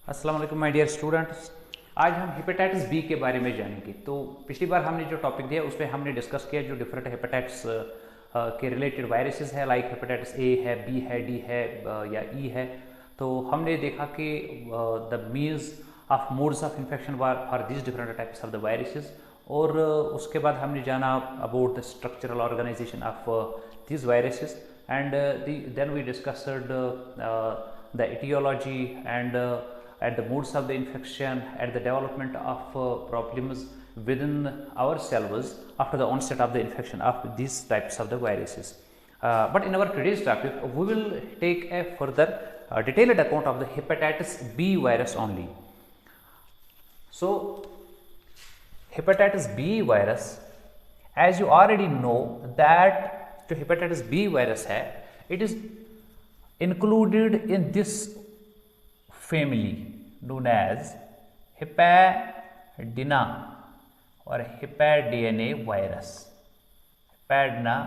अस्सलाम वालेकुम my dear students. आज हम हेपेटाइटिस बी के बारे में जानेंगे। तो पिछली बार हमने जो टॉपिक दिया उस पर हमने डिस्कस किया जो डिफरेंट हेपेटाइटिस के रिलेटेड वायरसेस है, लाइक हेपेटाइटिस ए है, बी है, डी है या ई है। तो हमने देखा कि the means of modes of infection for this different types of the viruses. और उसके बाद हमने जाना about the structural organisation of these viruses, and then we discussed the etiology and the modes of the infection and the development of problems within ourselves after the onset of the infection of these types of the viruses. But in our today's topic, we will take a further detailed account of the hepatitis B virus only. So, hepatitis B virus, as you already know that जो hepatitis B virus है, it is included in this family known as hepadna और hepadnae virus. Hepadna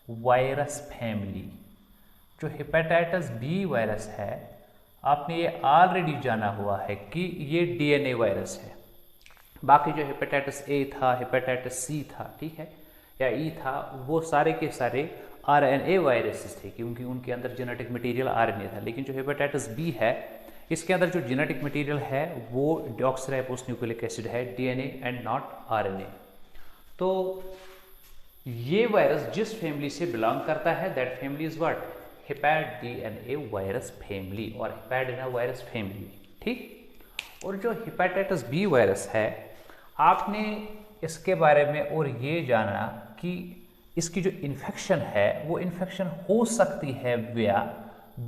virus family. जो hepatitis B virus है, आपने ये already जाना हुआ है कि ये डीएनए वायरस है। बाकी जो हेपेटाइटिस ए था, हेपेटाइटिस सी था, ठीक है, या ई था, वो सारे के सारे आरएनए वायरसेस थे क्योंकि उनके अंदर जेनेटिक मटेरियल आरएनए था। लेकिन जो हेपेटाइटिस बी है, इसके अंदर जो जेनेटिक मटेरियल है वो डीऑक्सीराइबोन्यूक्लिक एसिड है, डीएनए एंड नॉट आरएनए। तो ये वायरस जिस फैमिली से बिलोंग करता है, that family is what? Hepadnae virus family और हेपेडिना वायरस फैमिली, ठीक। और जो हेपेटाइटिस बी वायरस है, आपने इसके बारे में और ये जाना कि इसकी जो इन्फेक्शन है वो इन्फेक्शन हो सकती है विया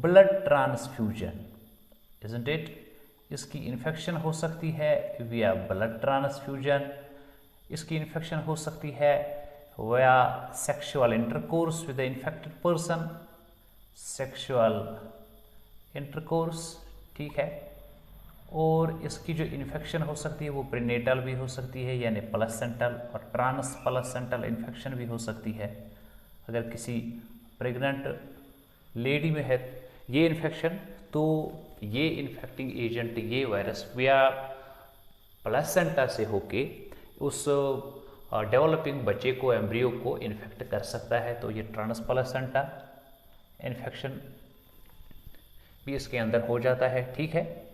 ब्लड ट्रांसफ्यूजन, इजंट इट? इसकी इन्फेक्शन हो सकती है विया ब्लड ट्रांसफ्यूजन। इसकी इन्फेक्शन हो सकती है विया sexual intercourse with the infected person, sexual intercourse, ठीक है। और इसकी जो इन्फेक्शन हो सकती है वो प्रीनेटल भी हो सकती है, यानी प्लेसेंटल और ट्रांस प्लेसेंटल इन्फेक्शन भी हो सकती है। अगर किसी प्रेग्नेंट लेडी में है ये इन्फेक्शन, तो ये इन्फेक्टिंग एजेंट, ये वायरस विया प्लेसेंटा से होके उस डेवलपिंग बच्चे को, एम्ब्रियो को इन्फेक्ट कर सकता है। तो ये ट्रांस प्लेसेंटा इन्फेक्शन भी इसके अंदर हो जाता है, ठीक है।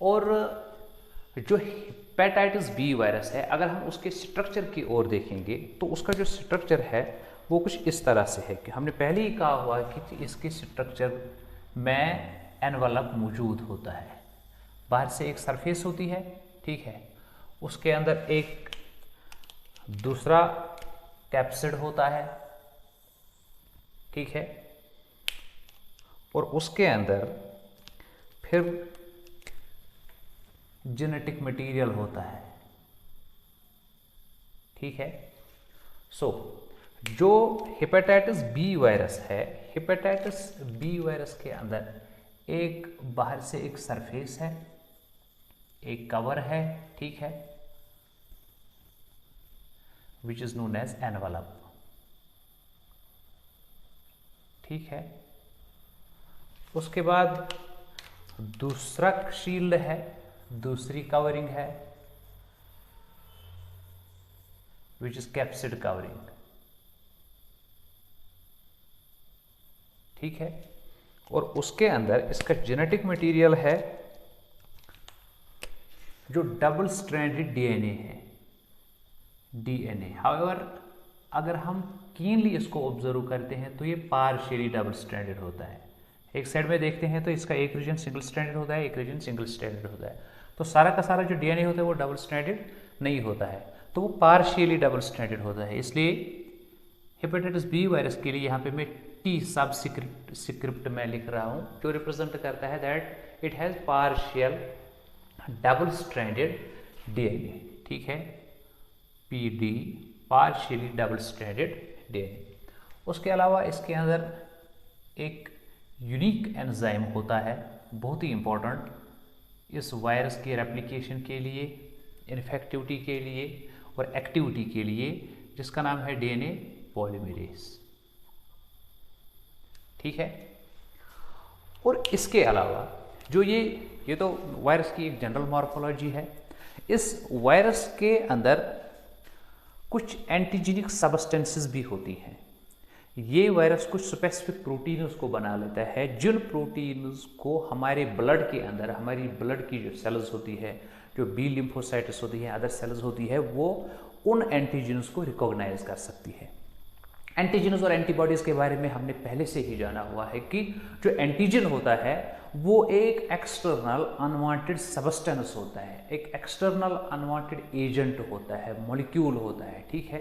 और जो हेपेटाइटिस बी वायरस है, अगर हम उसके स्ट्रक्चर की ओर देखेंगे तो उसका जो स्ट्रक्चर है वो कुछ इस तरह से है कि हमने पहले ही कहा हुआ है कि इसके स्ट्रक्चर में एनवलप मौजूद होता है। बाहर से एक सरफेस होती है, ठीक है, उसके अंदर एक दूसरा कैप्सिड होता है, ठीक है, और उसके अंदर फिर जेनेटिक मटेरियल होता है, ठीक है। सो जो हेपेटाइटिस बी वायरस है, हेपेटाइटिस बी वायरस के अंदर एक बाहर से एक सरफेस है, एक कवर है, ठीक है, which is known as envelope, ठीक है। उसके बाद दूसरा शील्ड है, दूसरी कवरिंग है, विच इज कैप्सिड कवरिंग, ठीक है। और उसके अंदर इसका जेनेटिक मटेरियल है जो डबल स्ट्रैंडेड डीएनए है, डीएनए। हाउएवर अगर हम कीनली इसको ऑब्जर्व करते हैं तो ये पार्शियली डबल स्ट्रैंडेड होता है। एक साइड में देखते हैं तो इसका एक रीजन सिंगल स्ट्रैंडेड होता है, एक रीजन सिंगल स्ट्रैंडेड होता है। तो सारा का सारा जो डीएनए होता है वो डबल स्ट्रैंडेड नहीं होता है, तो वो पार्शियली डबल स्ट्रैंडेड होता है। इसलिए हेपेटाइटिस बी वायरस के लिए यहाँ पे मैं टी सब स्क्रिप्ट में लिख रहा हूँ, जो रिप्रेजेंट करता है that it has partial double stranded DNA, ठीक है, PD, partially double stranded DNA. उसके अलावा इसके अंदर एक यूनिक एंजाइम होता है, बहुत ही इंपॉर्टेंट इस वायरस के रेप्लिकेशन के लिए, इन्फेक्टिविटी के लिए और एक्टिविटी के लिए, जिसका नाम है डीएनए पॉलीमरेज, ठीक है। और इसके अलावा जो ये ये तो वायरस की एक जनरल मॉर्फोलॉजी है। इस वायरस के अंदर कुछ एंटीजेनिक सबस्टेंसेस भी होती हैं। ये वायरस कुछ स्पेसिफिक प्रोटीन्स को बना लेता है, जिन प्रोटीन्स को हमारे ब्लड के अंदर, हमारी ब्लड की जो सेल्स होती है, जो बी लिम्फोसाइट्स होती है, अदर सेल्स होती है, वो उन एंटीजेन्स को रिकॉग्नाइज कर सकती है। एंटीजेन्स और एंटीबॉडीज के बारे में हमने पहले से ही जाना हुआ है कि जो एंटीजन होता है वो एक एक्सटर्नल अनवांटेड सबस्टेंस होता है, एक एक्सटर्नल अनवांटेड एजेंट होता है, मॉलिक्यूल होता है, ठीक है।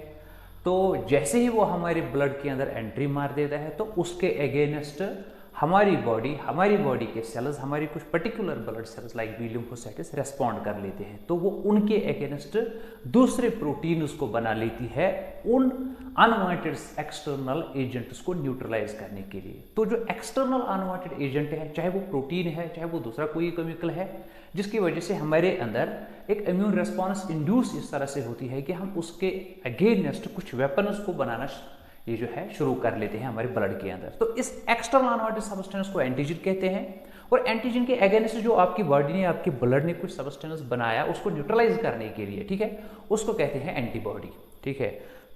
तो जैसे ही वो हमारे ब्लड के अंदर एंट्री मार देता है तो उसके अगेंस्ट हमारी बॉडी के सेल्स, हमारी कुछ particular blood cells like B lymphocytes respond कर लेते हैं। तो वो उनके अगेंस्ट दूसरे प्रोटीन उसको बना लेती है उन अनवांटेड एक्सटर्नल एजेंट्स को न्यूट्रलाइज करने के लिए। तो जो एक्सटर्नल अनवांटेड एजेंट है, चाहे वो प्रोटीन है, चाहे वो दूसरा कोई केमिकल है, जिसकी वजह से हमारे अंदर एक इम्यून रिस्पॉन्स इंड्यूस इस तरह से होती है कि हम उसके अगेंस्ट कुछ वेपन्स को बनाना ये जो है शुरू कर लेते हैं हमारे ब्लड के अंदर। तो इस एक्सटर्नल अनवांटेड सबस्टेंस को एंटीजन कहते हैं। और एंटीजन के अगेंस्ट जो आपकी बॉडी ने, आपके ब्लड ने कुछ सबस्टेंस बनाया उसको न्यूट्रलाइज करने के लिए, ठीक है, उसको कहते हैं एंटीबॉडी, ठीक है।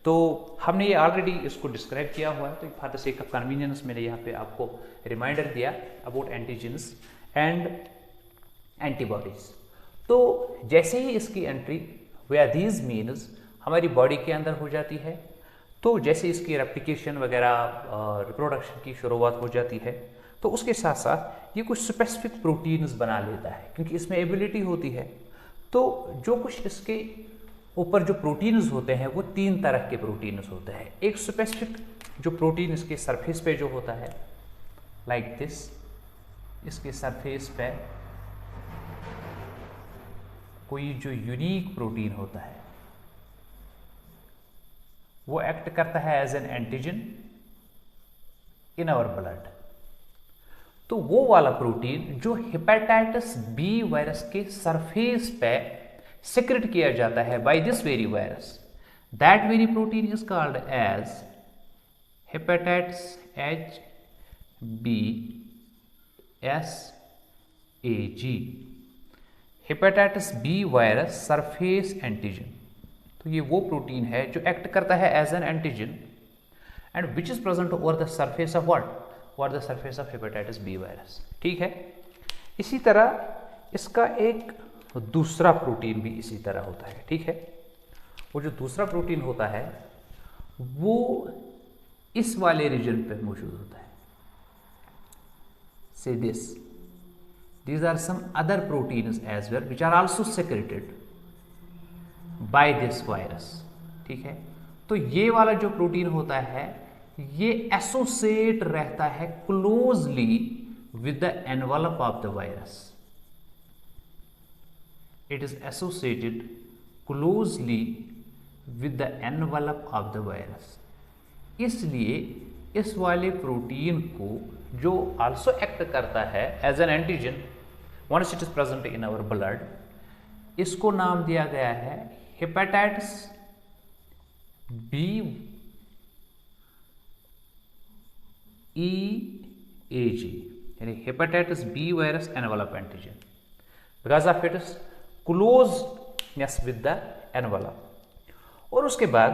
तो हमने ये ऑलरेडी इसको डिस्क्राइब किया हुआ है, तो for the sake of convenience मैंने यहाँ पे आपको रिमाइंडर दिया अबाउट एंटीजन्स एंड एंटीबॉडीज। तो जैसे ही इसकी एंट्री वेयर दीज मीन्स हमारी बॉडी के अंदर हो जाती है, तो जैसे इसकी रेप्लिकेशन वगैरह रिप्रोडक्शन की शुरुआत हो जाती है, तो उसके साथ साथ ये कुछ स्पेसिफिक प्रोटीन्स बना लेता है, क्योंकि इसमें एबिलिटी होती है। तो जो कुछ इसके ऊपर जो प्रोटीन्स होते हैं वो 3 तरह के प्रोटीन्स होते हैं। एक स्पेसिफिक जो प्रोटीन इसके सरफेस पे जो होता है लाइक दिस, इसके सरफेस पे कोई जो यूनिक प्रोटीन होता है वो एक्ट करता है as an antigen in our blood. तो वो वाला प्रोटीन जो हेपेटाइटिस बी वायरस के सरफेस पे सिक्रेट किया जाता है by this very virus, that very protein is called as hepatitis H B S A G, hepatitis B virus surface antigen. तो ये वो प्रोटीन है जो एक्ट करता है as an antigen and which is present over the surface of what, over the surface of hepatitis B virus, ठीक है। इसी तरह इसका एक दूसरा प्रोटीन भी इसी तरह होता है, ठीक है। वो जो दूसरा प्रोटीन होता है वो इस वाले रीजन पे मौजूद होता है। से this, these are some other proteins as well which are also secreted by this virus, ठीक है। तो ये वाला जो प्रोटीन होता है ये एसोसिएट रहता है closely with the envelope of the virus, it is associated closely with the envelope of the virus. इसलिए इस वाले प्रोटीन को जो आल्सो एक्ट करता है as an antigen once it is present in our blood, इसको नाम दिया गया है hepatitis B E A G, यानी hepatitis B virus envelope antigen, because of it is closeness with the envelope. और उसके बाद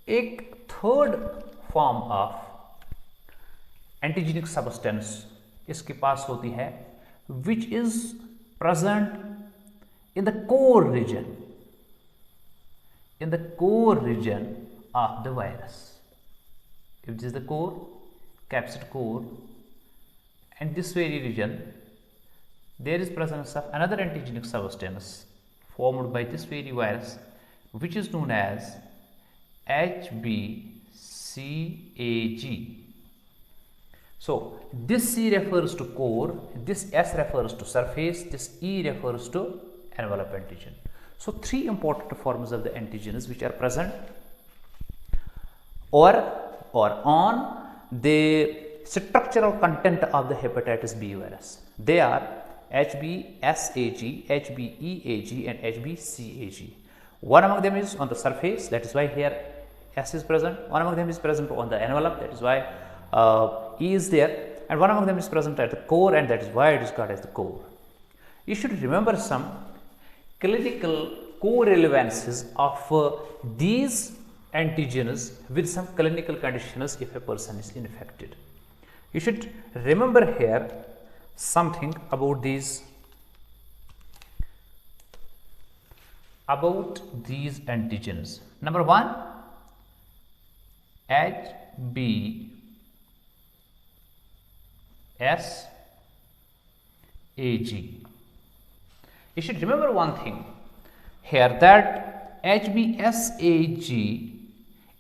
एक third form of antigenic substance इसके पास होती है which is present in the core region, in the core region of the virus. If this is the core, capsid core, and this very region, there is presence of another antigenic substance formed by this very virus, which is known as HBCAG. So this C refers to core, this S refers to surface, this E refers to envelope antigen. So 3 important forms of the antigens which are present or on the structural content of the hepatitis B virus. They are HBsAg, HBeAg and HBcAg. One among them is on the surface, that is why here S is present. One among them is present on the envelope, that is why E is there. and one among them is present at the core, and that is why it is called as the core. You should remember some clinical correlevances of these antigens with some clinical conditions if a person is infected. You should remember here something about these antigens. Number one, HBsAg. You should remember one thing here, that HBsAg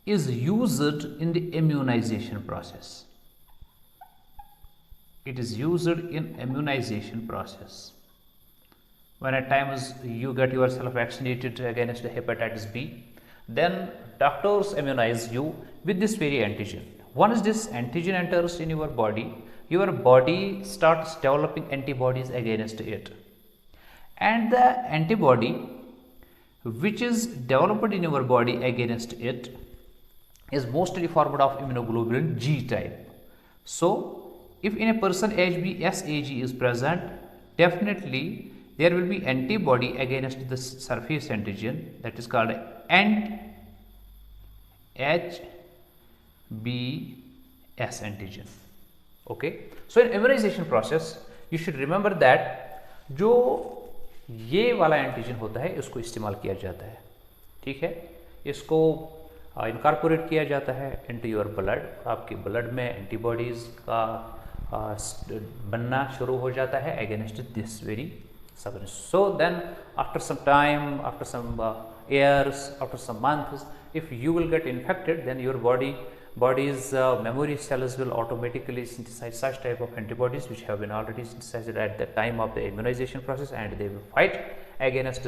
is used in the immunization process. It is used in immunization process. When at times you get yourself vaccinated against hepatitis B, then doctors immunize you with this very antigen. Once this antigen enters in your body starts developing antibodies against it. And the antibody which is developed in your body against it is mostly formed of immunoglobulin G type. So, if in a person HBsAg is present, definitely there will be antibody against the surface antigen, that is called HBs antigen. Okay. So, in immunization process, you should remember that जो ये वाला antigen होता है इसको इस्तेमाल किया जाता है, ठीक है, इसको इनकॉर्पोरेट किया जाता है इनटू योर ब्लड, आपके ब्लड में एंटीबॉडीज़ का बनना शुरू हो जाता है against this very substance. So then after some time, after some years, after some months, if you will get infected, then your body's memory cells will automatically synthesize such type of antibodies which have been already synthesized at the time of the immunization process, and they will fight against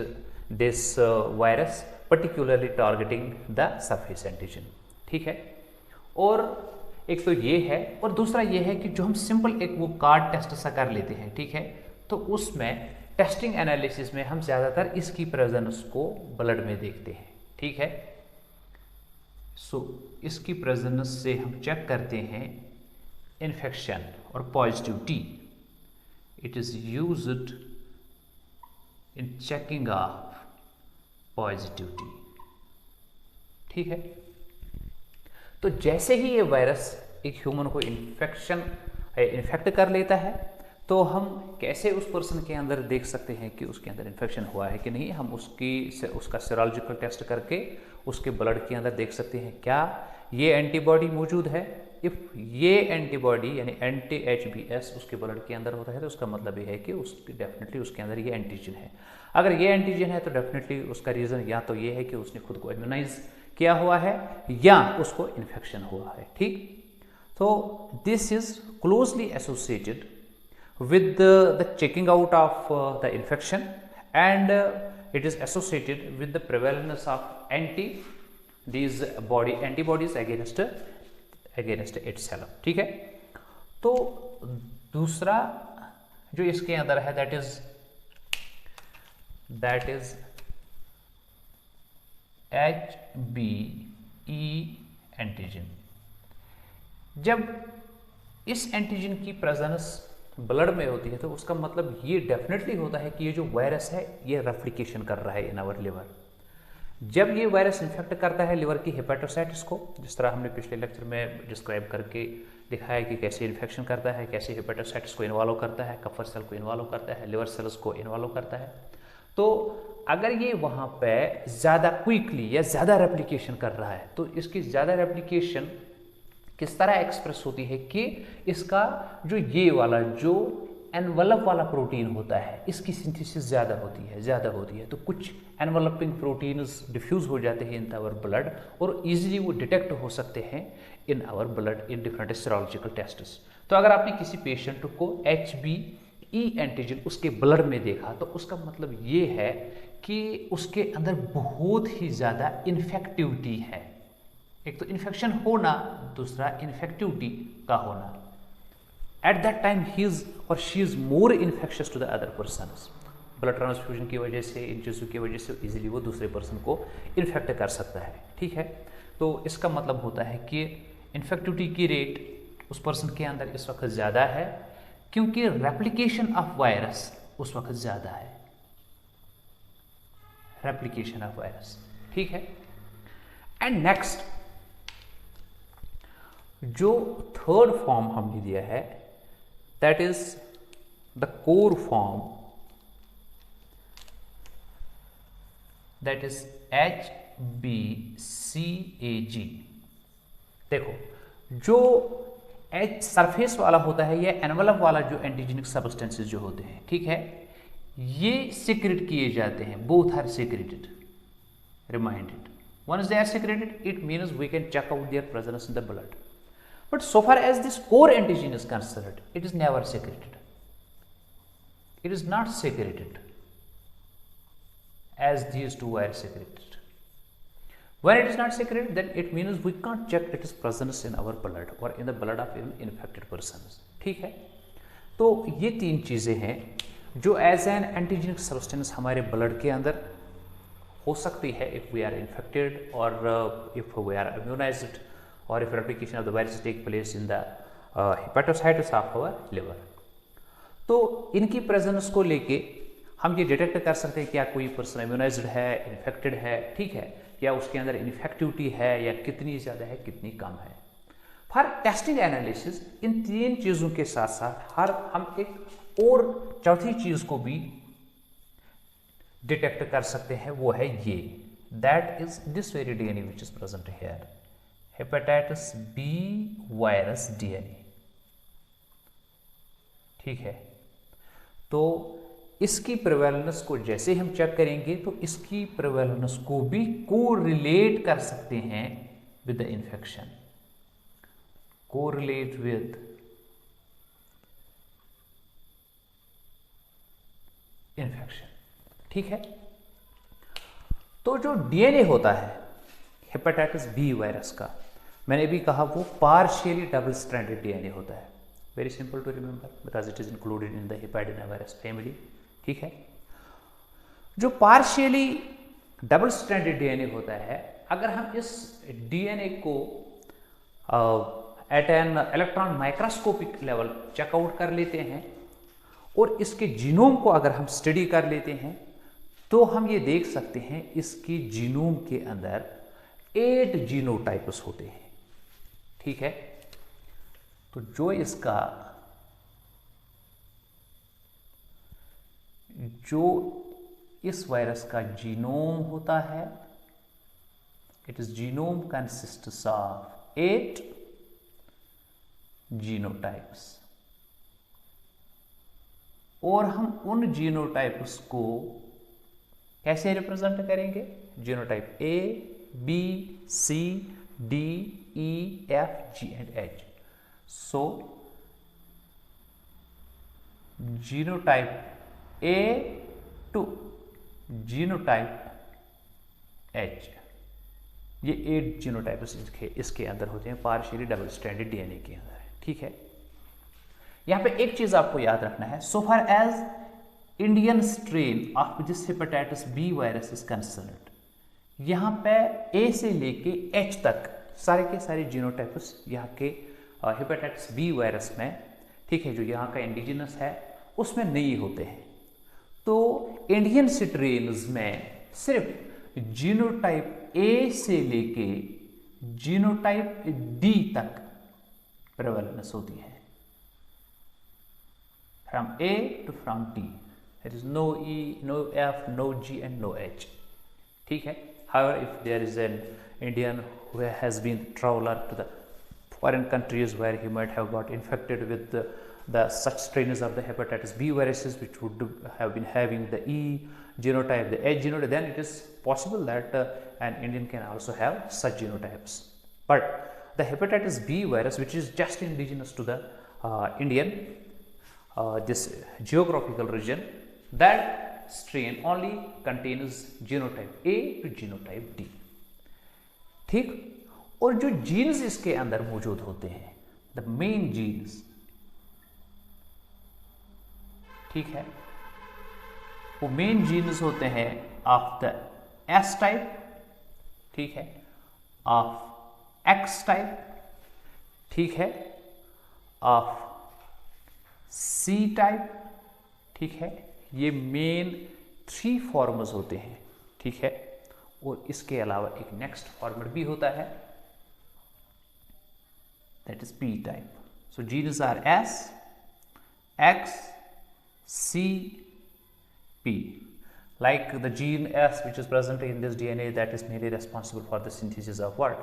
this virus, particularly targeting the surface antigen. ठीक है, और एक तो ये है, और दूसरा ये है कि जो हम सिंपल एक वो कार्ड टेस्ट सा कर लेते हैं, ठीक है, तो उसमें टेस्टिंग एनालिसिस में हम ज़्यादातर इसकी प्रेजेंस को ब्लड में देखते हैं, ठीक है। सो इसकी प्रेजेंस से हम चेक करते हैं इन्फेक्शन और positivity. It is used in checking of positivity, ठीक है। तो जैसे ही ये वायरस एक ह्यूमन को इन्फेक्ट कर लेता है, तो हम कैसे उस पर्सन के अंदर देख सकते हैं कि उसके अंदर इन्फेक्शन हुआ है कि नहीं। हम उसका सीरोलॉजिकल टेस्ट करके उसके ब्लड के अंदर देख सकते हैं क्या ये एंटीबॉडी मौजूद है। इफ़ ये एंटीबॉडी यानी एंटी HBs उसके ब्लड के अंदर होता है, तो उसका मतलब ये है कि डेफिनेटली उसके अंदर ये एंटीजन है। अगर ये एंटीजन है तो डेफिनेटली उसका रीज़न या तो ये है कि उसने खुद को इम्यूनाइज किया हुआ है या उसको इन्फेक्शन हुआ है, ठीक। तो this is closely associated with the checking out of the infection, and it is associated with the prevalence of antibodies against itself, ठीक है। तो दूसरा जो इसके अंदर है that is HBe एंटीजन। जब इस एंटीजन की प्रेजेंस ब्लड में होती है तो उसका मतलब ये डेफिनेटली होता है कि ये जो वायरस है ये रेप्लिकेशन कर रहा है इन आवर लिवर। जब ये वायरस इन्फेक्ट करता है लिवर की हेपेटोसाइट्स को, जिस तरह हमने पिछले लेक्चर में डिस्क्राइब करके दिखाया कि कैसे इन्फेक्शन करता है, कैसे हेपेटोसाइट्स को इन्वॉल्व करता है, कफर सेल को इन्वॉल्व करता है, लिवर सेल्स को इन्वॉल्व करता है। तो अगर ये वहाँ पे ज़्यादा क्विकली या ज़्यादा रेप्लिकेशन कर रहा है, तो इसकी ज़्यादा रेप्लिकेशन किस तरह एक्सप्रेस होती है कि इसका जो ये वाला जो एनवलप वाला प्रोटीन होता है इसकी सिंथेसिस ज़्यादा होती है। तो कुछ एनवलपिंग प्रोटीन्स डिफ्यूज़ हो जाते हैं इन आवर ब्लड और इजीली वो डिटेक्ट हो सकते हैं in our blood in different serological tests. तो अगर आपने किसी पेशेंट को HBe एंटीजन उसके ब्लड में देखा तो उसका मतलब ये है कि उसके अंदर बहुत ही ज़्यादा इन्फेक्टिविटी है। एक तो इन्फेक्शन होना, दूसरा इन्फेक्टिविटी का होना। At that time he is और she is more infectious to the other person. Blood transfusion की वजह से, इन चीज़ों की वजह से इजीली वो दूसरे पर्सन को इन्फेक्ट कर सकता है, ठीक है। तो इसका मतलब होता है कि इन्फेक्टिविटी की रेट उस पर्सन के अंदर इस वक्त ज़्यादा है, क्योंकि रेप्लिकेशन ऑफ वायरस उस वक्त ज़्यादा है, रेप्लिकेशन ऑफ वायरस। ठीक है। एंड नेक्स्ट जो थर्ड फॉर्म हमने दिया है that is the core form, that is HbCAg। देखो जो एच सरफेस वाला होता है या एनवलप वाला जो एंटीजेनिक सब्सटेंसेस जो होते हैं, ठीक है, ये सीक्रेट किए जाते हैं, both are secreted, reminded. Once they are secreted, it means we can check out their presence in the blood. But so far as this core antigen is concerned, it is never secreted. It is not secreted as these two are secreted. When it is not secreted, then it means we can't check its presence in our blood or in the blood of infected persons. ठीक है। तो ये तीन चीज़ें हैं जो as an antigenic substance हमारे blood के अंदर हो सकती है if we are infected or if we are immunized or if replication of the virus take place in the hepatocytes of our liver। तो इनकी प्रेजेंस को लेके हम ये डिटेक्ट कर सकते हैं क्या कोई पर्सन इम्यूनाइज्ड है, इन्फेक्टेड है, ठीक है, या उसके अंदर इन्फेक्टिविटी है या कितनी ज़्यादा है कितनी कम है। फॉर टेस्टिंग एनालिसिस इन तीन चीज़ों के साथ साथ हम एक और चौथी चीज़ को भी डिटेक्ट कर सकते हैं, वो है ये, that is this very DNA which is present here, hepatitis B virus DNA. ठीक है। तो इसकी प्रिवेलेंस को जैसे हम चेक करेंगे तो इसकी प्रिवेलेंस को भी कोरिलेट कर सकते हैं with the infection, correlate with infection. ठीक है। तो जो डीएनए होता है हेपेटाइटिस बी वायरस का, मैंने भी कहा वो पार्शियली डबल स्ट्रैंडेड डीएनए होता है। Very simple to remember because it is included in the hepadna virus family. ठीक है। जो पार्शियली डबल स्ट्रैंडेड डीएनए होता है, अगर हम इस डीएनए को at an electron microscopic level check out कर लेते हैं और इसके जीनोम को अगर हम स्टडी कर लेते हैं तो हम ये देख सकते हैं इसकी जीनोम के अंदर 8 जीनोटाइप्स होते हैं। ठीक है। तो जो इस वायरस का जीनोम होता है, it is genome consists of 8 genotypes, और हम उन जीनोटाइप्स को कैसे रिप्रेजेंट करेंगे? Genotype A, B, C, D, E, F, G and H. So genotype A to genotype H, ये 8 जीनोटाइप्स इसके अंदर होते हैं पार्शियली डबल स्ट्रैंडेड डीएनए के अंदर। ठीक है। यहां पे एक चीज आपको याद रखना है, so far as Indian strain of this hepatitis B virus is concerned, यहाँ पे ए से लेके एच तक सारे के सारे जीनोटाइप्स यहाँ के हेपेटाइटिस बी वायरस में, ठीक है, जो यहाँ का इंडिजिनस है उसमें नहीं होते हैं। तो इंडियन स्ट्रेन्स में सिर्फ जीनोटाइप ए से लेके जीनोटाइप डी तक प्रेवलेंस होती है, from A to from D. There is no E, no F, no G and no H. ठीक है। However, if there is an Indian who has been traveler to the foreign countries where he might have got infected with the such strains of the hepatitis B viruses which would have been having the E genotype, the H genotype, then it is possible that an Indian can also have such genotypes. But the hepatitis B virus, which is just indigenous to the Indian this geographical region, that strain only contains genotype A to genotype D। ठीक। और जो jeans इसके अंदर मौजूद होते हैं, the main jeans, ठीक है, वो मेन जीन्स होते हैं ऑफ द एस टाइप, ठीक है, ऑफ एक्स टाइप, ठीक है, ऑफ सी टाइप, ठीक है। ये मेन 3 फॉर्म्स होते हैं, ठीक है। और इसके अलावा एक नेक्स्ट फॉर्मेट भी होता है, that is P type. So genes are S, X, C, P. Like the gene S, which is present in this DNA, that is mainly responsible for the synthesis of what?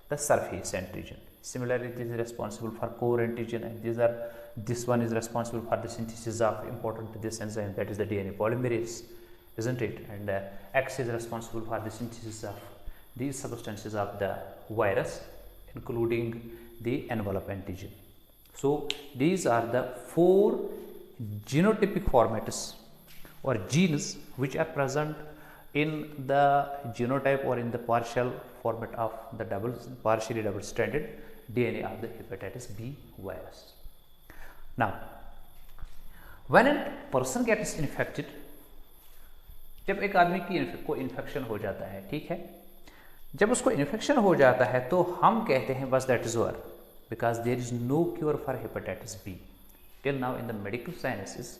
The surface antigen. Similarly, this is responsible for core antigen, and this one is responsible for the synthesis of important this enzyme, that is the DNA polymerase, isn't it? And X is responsible for the synthesis of these substances of the virus, including the envelope antigen. So these are the 4 genotypic formats or genes which are present in the genotype or in the partial format of the partially double stranded DNA of the hepatitis B virus. Now, when a person gets infected, जब एक आदमी को infection हो जाता है, ठीक है, जब उसको इन्फेक्शन हो जाता है तो हम कहते हैं बस that is over, because there is no cure for hepatitis B. Till now in the medical sciences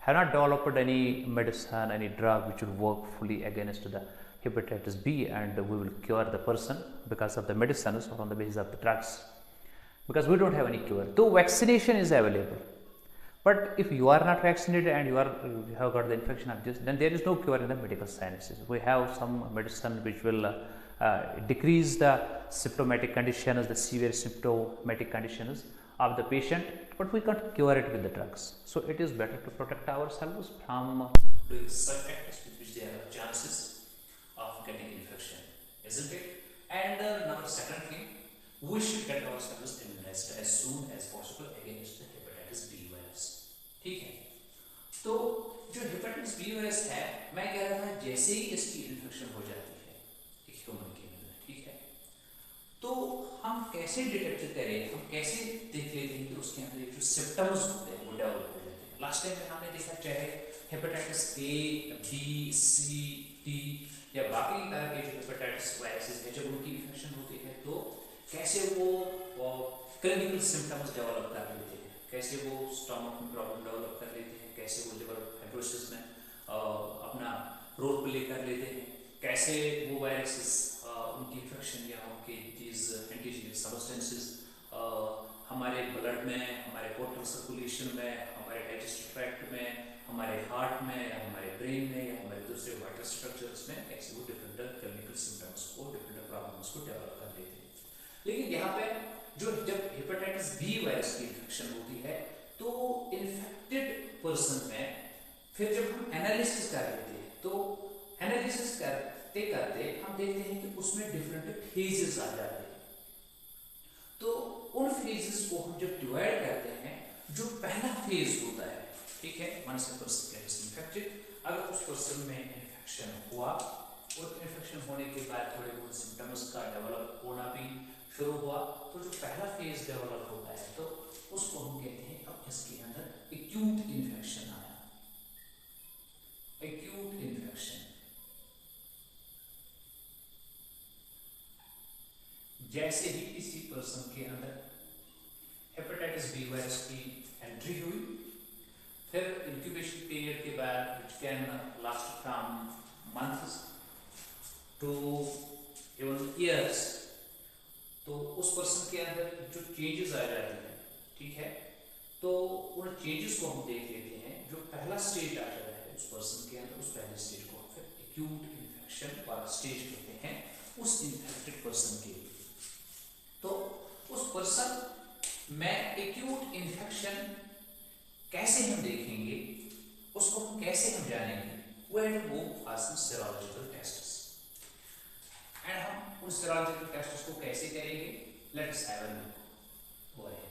have not developed any medicine, any drug which will work fully against the hepatitis B, and we will cure the person because of the medicines or on the basis of the drugs, because we don't have any cure. Though vaccination is available, but if you are not vaccinated and you have got the infection of this, then there is no cure in the medical sciences. We have some medicine which will decrease the symptomatic conditions, the severe symptomatic conditions of the patient, but we can't cure it with the drugs. So it is better to protect ourselves from doing such acts with which there are chances of getting infection, isn't it? And number second thing, we should get ourselves immunized as soon as possible against the hepatitis B virus. ठीक है, तो जो hepatitis B virus है, मैं कह रहा था जैसे ही इसकी इन्फेक्शन हो जाती है एक ह्यूमन के अंदर, ठीक है, तो हम कैसे डिटेक्ट करें, हम कैसे देख लेते हैं कि उसके अंदर जो सिम्टम्स होते हैं वो डेवलप हो जाते हैं. लास्ट टाइम में हमने देखा चाहे hepatitis A, B, C, D या बाकी तरह के जो हेपेटाइटिस वायरसेस है, जब उनकी इन्फेक्शन होती है तो कैसे वो क्लिनिकल सिम्टम्स डेवलप कर लेते हैं, कैसे वो स्टमक में प्रॉब्लम डेवलप कर लेते हैं, कैसे वो लिवर फाइब्रोसिस में अपना रोल प्ले कर लेते हैं, कैसे वो वायरसेस उनकी इन्फेक्शन या उनके दीज एंटीजेनिक सब्सटेंसेस हमारे ब्लड में, हमारे पोर्टल सर्कुलेशन में, हमारे डाइजेस्टिव ट्रैक्ट में, हमारे हार्ट में या हमारे ब्रेन में या हमारे दूसरे वाइटल स्ट्रक्चर्स में कैसे वो डिफरेंट क्लिनिकल सिम्टम्स को, डिफरेंट प्रॉब्लम्स को डेवलप कर लेते हैं. लेकिन यहाँ पे जब हेपेटाइटिस बी वायरस की इन्फेक्शन होती है तो इन्फेक्टेड पर्सन में फिर जब हम एनालिसिस कर लेते हैं तो एनालिसिस करते करते हम देखते हैं कि उसमें डिफरेंट फेजेस आ जाते हैं. तो उन फेजेस को हम जब डिवाइड करते हैं, जो पहला फेज होता है, ठीक है, once a person gets infected, अगर उस पर्सन में इन्फेक्शन हुआ और इन्फेक्शन होने के बाद थोड़े बहुत सिम्टम्स का डेवलप होना भी शुरू हुआ, तो जो पहला फेज डेवलप होता है तो उसको हम कहते हैं अब इसके अंदर एक्यूट इन्फेक्शन आया. एक्यूट इन्फेक्शन जैसे ही किसी पर्सन के अंदर हेपेटाइटिस बी वायरस की एंट्री हुई, फिर इंक्यूबेशन पीरियड के बाद which can last from months to even years, तो उस पर्सन के अंदर जो चेंजेस आ जाते हैं, ठीक है, तो उन चेंजेस को हम देख लेते हैं. जो पहला स्टेज आ जाता है उस पर्सन के अंदर, उस पहले स्टेज को फिर एक्यूट इन्फेक्शन वाला स्टेज कहते हैं उस इन्फेक्टेड पर्सन के लिए. तो उस पर्सन में एक्यूट इन्फेक्शन कैसे हम देखेंगे, उसको हम कैसे हम जानेंगे, व्हेन वो फास्ट सेरोलॉजिकल टेस्ट्स, एंड हम उन सेरोलॉजिकल टेस्ट्स को कैसे करेंगे, let's have a look. Go ahead.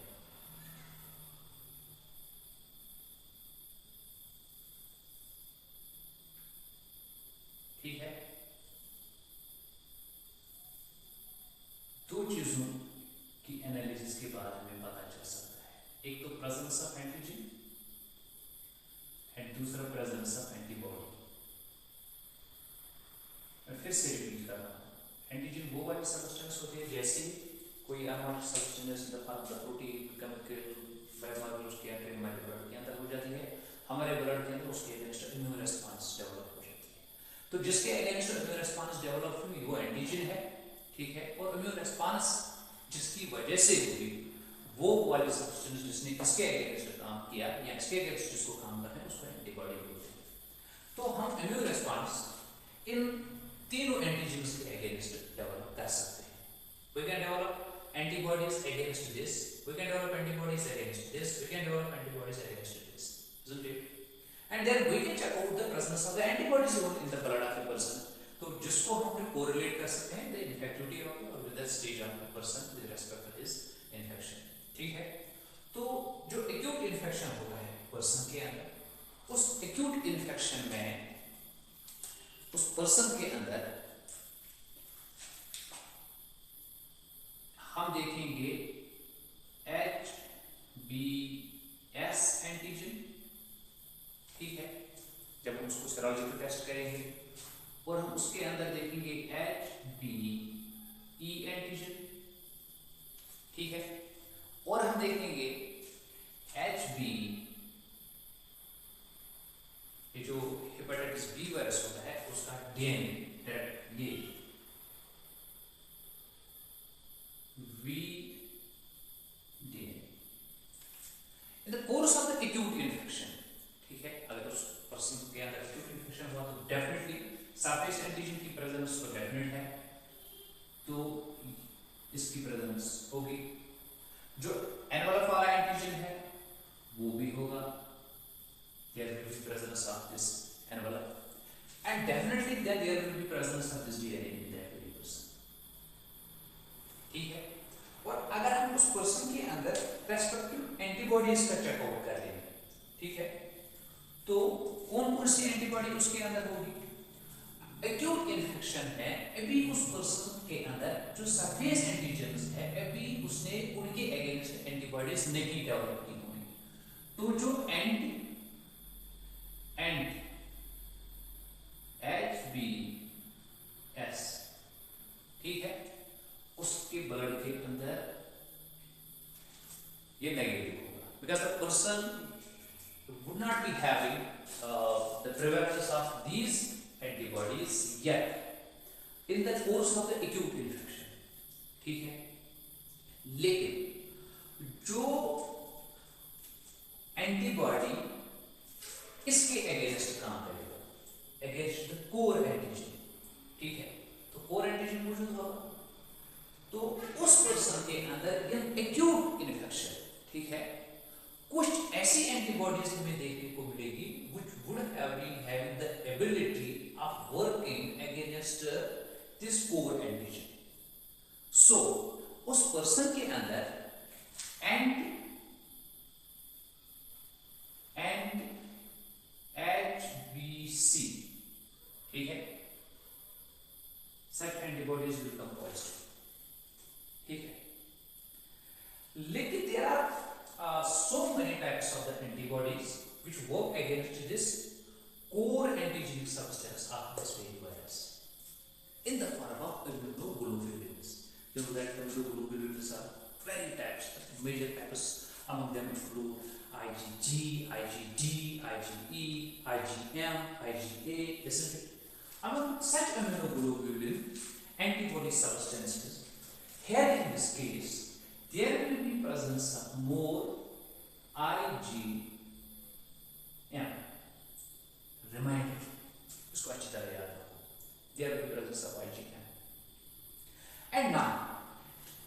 ठीक है, दो चीजों की एनालिसिस के बाद हमें पता चल सकता है, एक तो प्रेजेंस ऑफ एंटीजन एंड दूसरा प्रेजेंस ऑफ एंटीबॉडी. मैं फिर से रिपीट कर रहा हूँ, एंटीजन वो वाले सब्सटेंस होते हैं जैसे कोई unwanted substance in the form of protein, chemical, जिसके अगेंस्ट इम्यून रिस्पांस डेवलप हुई वो एंटीजन है, ठीक है, और इम्यून रिस्पांस जिसकी वजह से हुई वो वाली सब्सटेंस जिसने इसके अगेंस्ट काम किया या इसके अगेंस्ट जिसको काम करना है उसको एंटीबॉडी बोलते हैं। तो हम इम्यून रिस्पांस इन तीनों एंटीजन्स के अगेंस्ट डेवलप कर सकते हैं। We can develop antibodies against this, we can develop antibodies against this, we can develop antibodies against this, isn't it? And then we can check out the presence of the antibodies in the blood of a person. तो जिसको हम फिर correlate कर सकते हैं the infectivity of with the stage of the person with respect to his infection, ठीक है। तो जो acute infection होता है person के अंदर, उस acute infection में उस person के अंदर हम देखेंगे HBs एंटीजन, ठीक है, जब हम उसको सेरोलॉजिकल टेस्ट करेंगे, और हम उसके अंदर देखेंगे HBe एंटीजन, ठीक है, और हम देखेंगे HB, ये जो हेपेटाइटिस बी वायरस होता है उसका डीएनए, ये in the course of the acute infection, ठीक है, अगर उस पर्सन के अंदर acute infection हुआ तो डेफिनेटली सरफेस एंटीजन की प्रेजेंस तो डेफिनेट है, तो इसकी प्रेजेंस होगी। जो एनवेलप वाला एंटीजन है वो भी होगा, there will be presence of this envelope, and definitely then there will be presence of this DNA in that very person, ठीक है। और अगर हम उस पर्सन के अंदर रेस्पेक्टिव एंटीबॉडीज का चेकआउट कर लेंगे, ठीक है, तो कौन कौन सी एंटीबॉडी उसके अंदर होगी। एक्यूट इन्फेक्शन है, अभी उस पर्सन के अंदर जो सरफेस एंटीजन्स है अभी उसने उनके अगेंस्ट एंटीबॉडीज नहीं डेवलप की होंगी, तो जो HBs, ठीक है, उसके ब्लड के अंदर ये नेगेटिव होगा, because the person would not be having the prevalence of these antibodies yet in the course of the acute infection, ठीक है। लेकिन जो एंटीबॉडी इसके अगेंस्ट काम करेगा, अगेंस्ट द कोर एंटीजन, ठीक है, तो कोर एंटीजन मौजूद होगा, तो उस पर्सन के अंदर एक्यूट इन्फेक्शन, ठीक है, कुछ ऐसी एंटीबॉडीज हमें देखने को मिलेगी which would have been having the ability of working against this core antigen. So उस पर्सन के अंदर HBC, ठीक है, such antibodies will come positive, ठीक है। लेकिन there are so many types of the antibodies which work against this core antigenic substance of this very virus in the form of immunoglobulins. You know that immunoglobulins are very types, major types. Among them include IgG, IgD, IgE, IgM, IgA, isn't it? Among such immunoglobulin antibody substances, here in this case, there will be presence of more IgM. Reminder, इसको अच्छी तरह याद रखो, there will be presence of IgM. And now,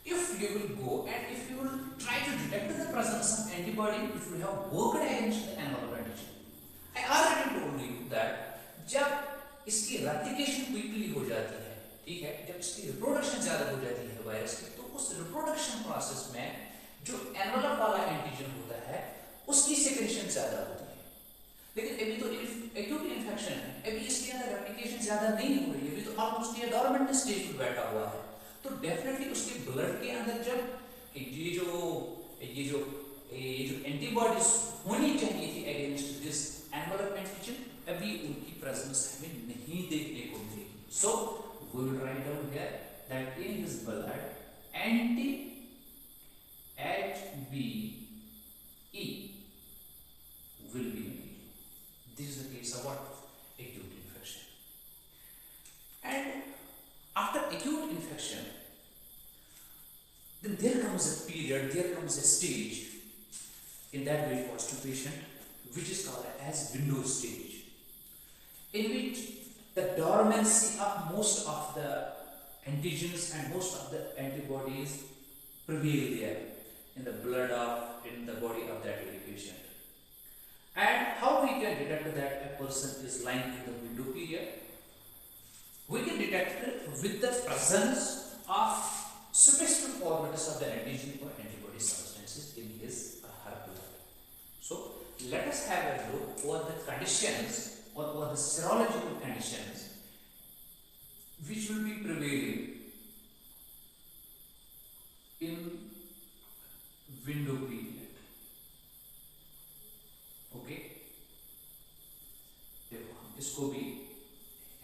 if you will go and if you will try to detect the presence of antibody which will have worked against the envelope antigen, I already told you that जब इसकी replication quickly हो जाती है, ठीक है, जब इसकी reproduction ज्यादा हो जाती है वायरस की, तो उस रिप्रोडक्शन प्रोसेस में जो एनवेलप वाला एंटीजन होता है उसकी सेक्रेशन ज्यादा होती है। लेकिन अभी तो एक्यूट इन्फेक्शन है, अभी इसके अंदर रेप्लिकेशन ज्यादा नहीं हो रही है, अभी तो ऑलमोस्ट ये डोरमेंट स्टेज पे बैठा हुआ है, तो डेफिनेटली उसके ब्लड के अंदर जब ये जो एंटीबॉडीज होनी चाहिए थी अगेंस्ट दिस एनवेलप एंटीजन, अभी उनकी प्रेजेंस हमें नहीं देखने को मिलेगी। So we will write down here that in his blood anti HBe will be negative. This is the case of what? Acute infection. a stage in that very positive patient which is called as window stage, in which the dormancy of most of the antigens and most of the antibodies prevail there in the blood of, in the body of that very patient. And how we can detect that a person is lying in the window period? We can detect it with the presence of specific formulas of the antigen or antibody substances in his or her blood. So let us have a look on the conditions or the serological conditions which will be prevailing in window period. Okay, देखो हम इसको भी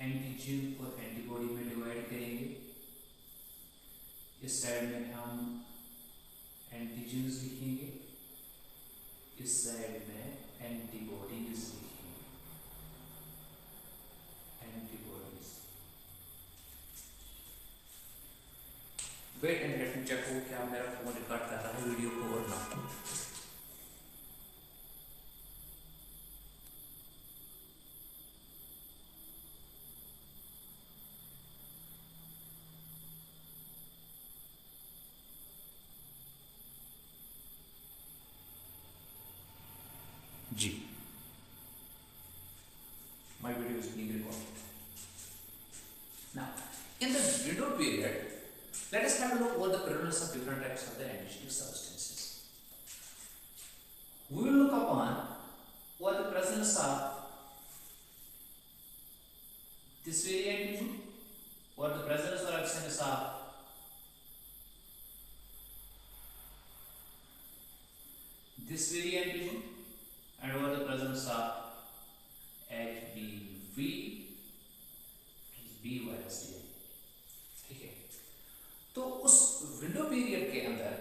antigen और antibody में divide करेंगे। इस side में हम एंटीजन्स लिखेंगे, इस साइड में एंटीबॉडीज लिखेंगे, antibodies. Wait and let me check हो क्या मेरा फोन रिकॉर्ड कर रहा है वीडियो को और ना। G. My video is being recorded. Now, in the window period, let us have a look at the prevalence of different types of the antigenic substances. We will look upon what the presence of this very antigen, what the presence or absence of this very antigen, and what the presence of HBV B virus है। ठीक है, तो उस window period के अंदर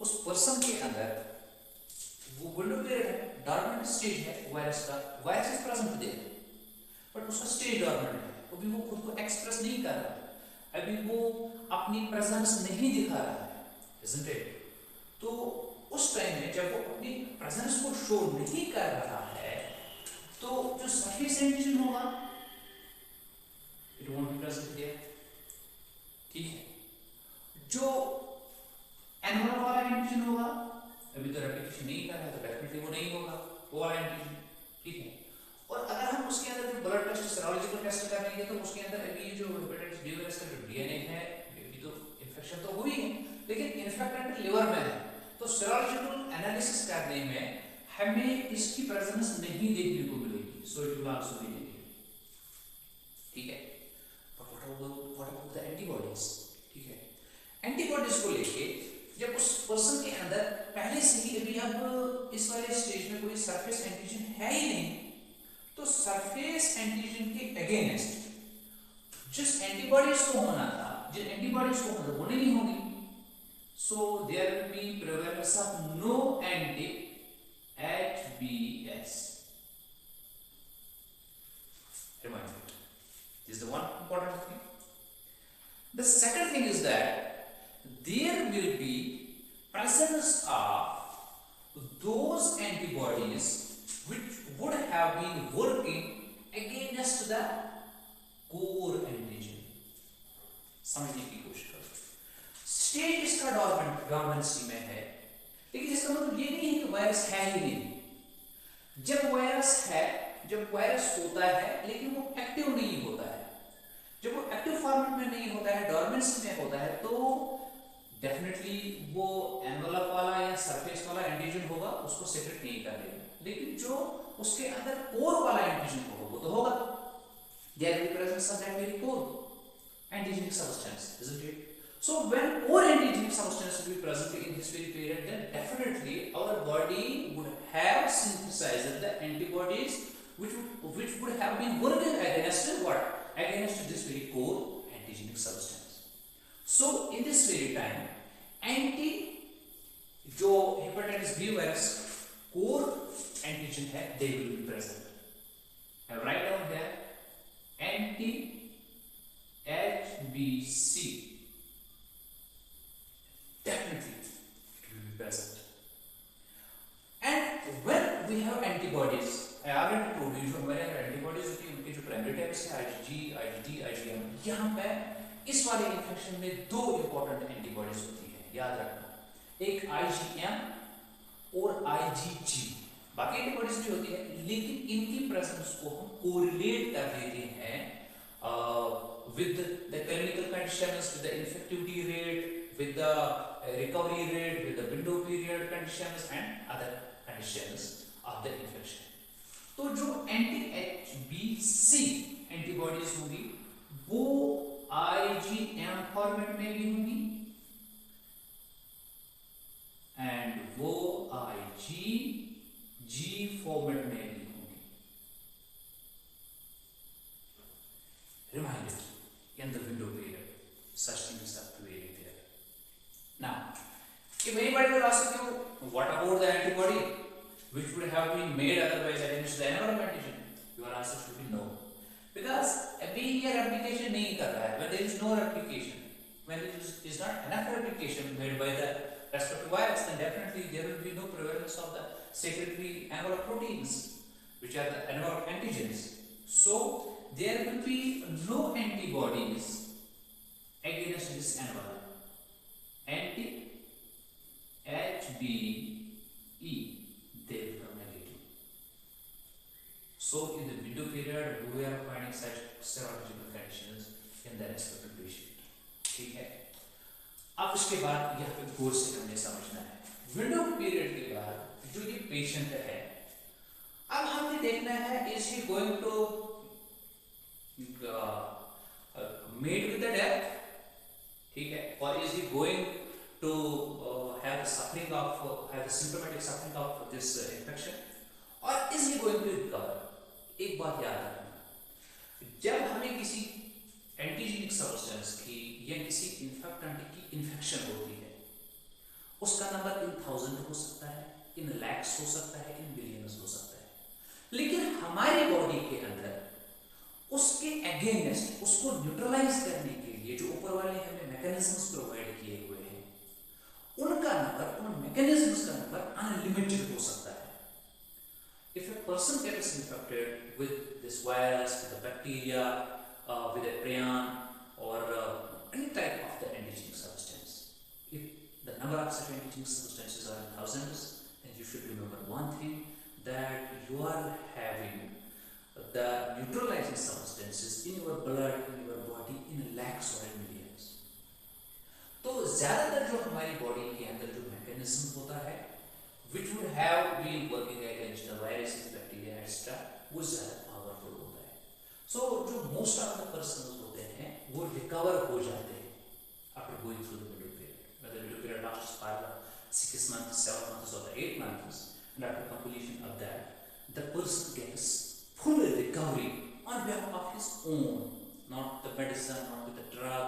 उस person के अंदर वो विंडो पीरियड है, डॉर्मेंट स्टेज है वायरस का, virus is present there but उसका स्टेज डॉर्मेंट है, अभी वो खुद को एक्सप्रेस नहीं कर रहा है, अभी वो अपनी प्रेजेंस नहीं दिखा रहा है, isn't it? तो उस टाइम में जब वो अपनी प्रेजेंस को शो नहीं कर रहा है तो जो सरफेस एंटीजन होगा it won't be present there. ठीक है, जो एनवलप वाला एंटीजन होगा अभी तो रेप्लिकेशन नहीं कर रहा है तो डेफिनेटली वो नहीं होगा वो वाला एंटीजन। ठीक है, और अगर हम उसके अंदर जो ब्लड टेस्ट सेरोलॉजिकल टेस्ट करेंगे तो उसके अंदर अभी जो हेपेटाइटिस बी वायरस का जो डीएनए है अभी तो इन्फेक्शन तो हुई है लेकिन इन्फेक्टेड लिवर में है, तो सेरोलॉजिकल एनालिसिस करने में हमें इसकी प्रेजेंस नहीं देखने को मिलेगी, so it will also be negative. ठीक है, but what about the antibodies? ठीक है, एंटीबॉडीज को लेके जब उस पर्सन के अंदर पहले से ही अभी अब इस वाले स्टेज में कोई सरफेस एंटीजन है ही नहीं, तो सरफेस एंटीजन के अगेंस्ट जिस एंटीबॉडीज को होना था, जिन एंटीबॉडीज को होना वो नहीं होगी, so there will be prevalence of no anti-HBs. Remind me, this is the one important thing. The second thing is that there will be presence of those antibodies which would have been working against the core antigen. समझने की कोशिश करो। Stage इसका dormancy में है, लेकिन इसका मतलब ये नहीं है कि वायरस है ही नहीं। जब वायरस है, जब वायरस होता है लेकिन वो एक्टिव नहीं होता है, जब वो एक्टिव फॉर्मेट में नहीं होता है, डॉर्मेंसी में होता है, तो डेफिनेटली वो एनवलप वाला या सरफेस वाला एंटीजन होगा, उसको सेक्रेट नहीं कर लेगा, लेकिन जो उसके अंदर कोर वाला एंटीजन होगा वो तो होगा। There will be presence of that very core antigenic substance, isn't it? So when core antigenic substance will be present in this very period, then definitely our body would have synthesized the antibodies which would have been working against what? Against this very core antigenic substance. So in this very time, जो hepatitis B virus core antigen है, they will be present. Now write down here anti-HBC. Definitely it already told you, जो हमारे antibodies होती है उनके जो primary types है IgG, IGT, IgM, यहाँ पे इस वाले इन्फेक्शन में दो इंपॉर्टेंट एंटीबॉडीज होती है, याद रखना, एक आईजीएम और आईजीजी। बाकी एंटीबॉडीज भी होती है, लेकिन इनकी प्रेजेंस को हम कोरिलेट कर देते हैं with the clinical conditions, with the infectivity rate, with the recovery rate, with the window period conditions and other conditions of the infection. तो जो anti-HBC एंटीबॉडीज होंगी वो IgM फॉर्मेट में भी होंगी एंड वो IgG फॉर्मेट में भी होंगी। Reminder, in the window period, such things are very there. Now, if anybody will ask you, what about the antibody which would have been made otherwise against the environment antigen? Your answer should be no, because अभी ये replication नहीं कर रहा है. When there is no replication, when it is not enough replication made by the respective virus, then definitely there will be no prevalence of the secretory envelope proteins, which are the envelope antigens. So there will be no antibodies against this envelope. Anti-HBE, they become negative. So in the window period, we are finding such serological conditions in the respective patient. ठीक है, अब इसके बाद यह पे गौर से हमने समझना है। विंडो पीरियड के बाद जो ये पेशेंट है, अब हमने देखना है is he going to meet with the death, ठीक है, or is he going to have the symptomatic suffering of this infection, or is he going to recover? एक बात याद रखना, जब हमें किसी एंटीजेनिक सब्सटेंस की या किसी इन्फेक्टेंट की इन्फेक्शन होती है, उसका नंबर इन 1000 हो सकता है, इन लैक्स हो सकता है, इन बिलियंस हो सकता है, लेकिन हमारी बॉडी के अंदर उसके अगेंस्ट, उसको न्यूट्रलाइज करने के लिए जो ऊपर वाले हमें मैकेनिज्म्स प्रोवाइड किए हुए हैं, उनका नंबर, उन मैकेनिज्म्स का नंबर अनलिमिटेड हो सकता है। If a person gets infected with this virus, with a bacteria, with a prion, or any type of the antigenic substance, if the number of such antigenic substances are in thousands, then you should remember one thing, that you are having the neutralizing substances in your blood, in your body, in lakhs or in millions. तो ज्यादातर जो हमारी body के अंदर जो mechanism होता है, which would have been working against the viruses, bacteria, etc., वो ज्यादा पावरफुल होता है। So जो most of the persons होते हैं वो रिकवर हो जाते हैं after going through the window period. Whether the window period lasts for 6 months, 7 months, or 8 months, and after completion of that, the person gets full recovery on behalf of his own, not the medicine, not with the drug,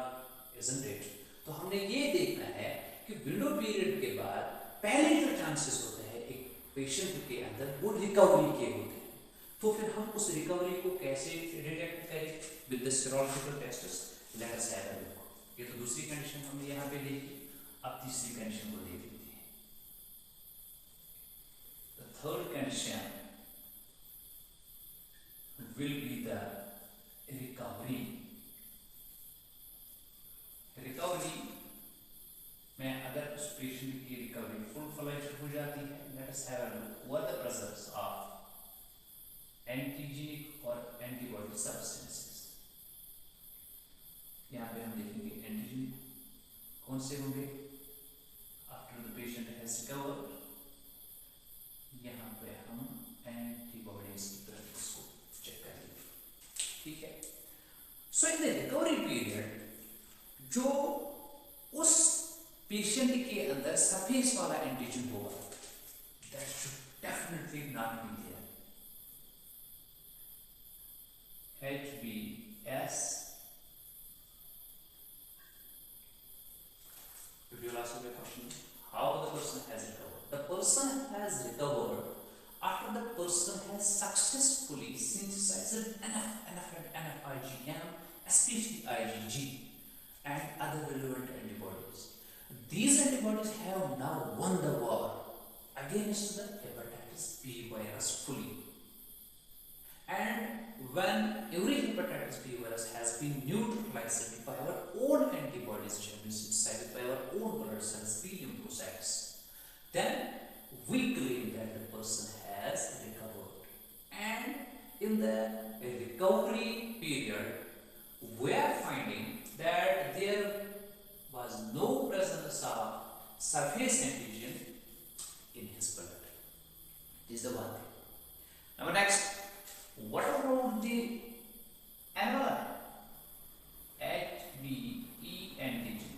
isn't it? तो हमने ये देखना है कि window period के बाद पहले जो चांसेस होते हैं एक पेशेंट के अंदर वो रिकवरी के होते हैं, तो फिर हम उस रिकवरी को कैसे डिटेक्ट करें? With the serological tests. Let us have a look. ये तो दूसरी कंडीशन हमने यहाँ पे देखी, अब तीसरी कंडीशन को देख लेते हैं। The third condition will be the recovery. Recovery में अगर उस पेशेंट की रिकवरी फुल फ्लेज्ड हो जाती है, let us have a look what the presence of antigenic और एंटीबॉडी सब्सटेंसेस। यहाँ पे हम देखेंगे एंटीजेनिक कौन से होंगे after the patient has recovered, यहाँ पे हम एंटीबॉडीज की प्रेजेंस को चेक करेंगे, ठीक है। So in the recovery period जो उस पेशेंट के अंदर सरफेस वाला एंटीजन होगा, that should definitely not be there. HBS, if you will ask me a question, how the person has recovered? The person has recovered after the person has successfully synthesized enough IgM, especially IgG and other relevant antibodies. These antibodies have now won the war against the hepatitis B virus fully. when every hepatitis B virus has been neutralized by our own antibodies which have been synthesized by our own blood cells, B lymphocytes, then we claim that the person has recovered. And in the recovery period, we are finding that there was no presence of surface antigen in his blood. This is the one thing. Now next, what about the another HBe antigen?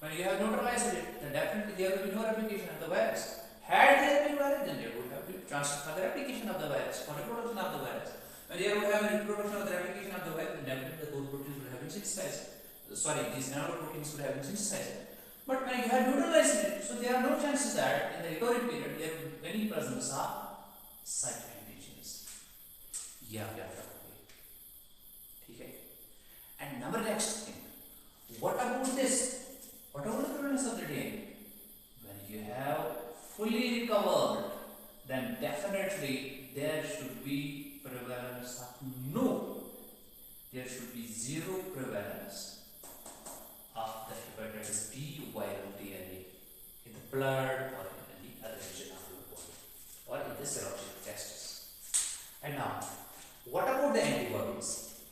When you have neutralized it, then definitely there will be no replication of the virus. Had there been virus, then there would have been chance for the replication of the virus, for reproduction of the virus. When there would have been reproduction of the replication of the virus, then definitely those proteins would have been synthesized. Sorry, these another proteins would have been synthesized. But when you have neutralized it, so there are no chances that in the recovery period there will be any presence of such antigens. Yeah. Okay. And number next thing, what about this? What about the prevalence of the DNA? When you have fully recovered, then definitely there should be prevalence of there should be zero prevalence of the hepatitis B viral DNA in the blood or in any other region of your body or in the serologic tests. And now, what about the antibodies?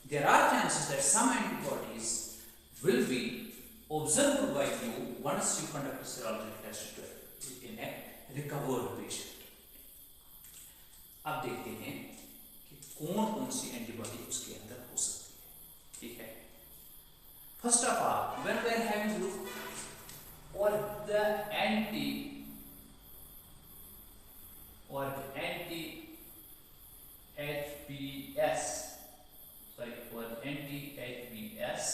There are chances that some antibodies will be observed by you once you conduct a serologic test in a recovered patient. अब देखते हैं कि कौन सी antibody उसके अंदर हो सकती है. ठीक है. First of all, when we are having look or the anti HBS, sorry, or anti-HBS,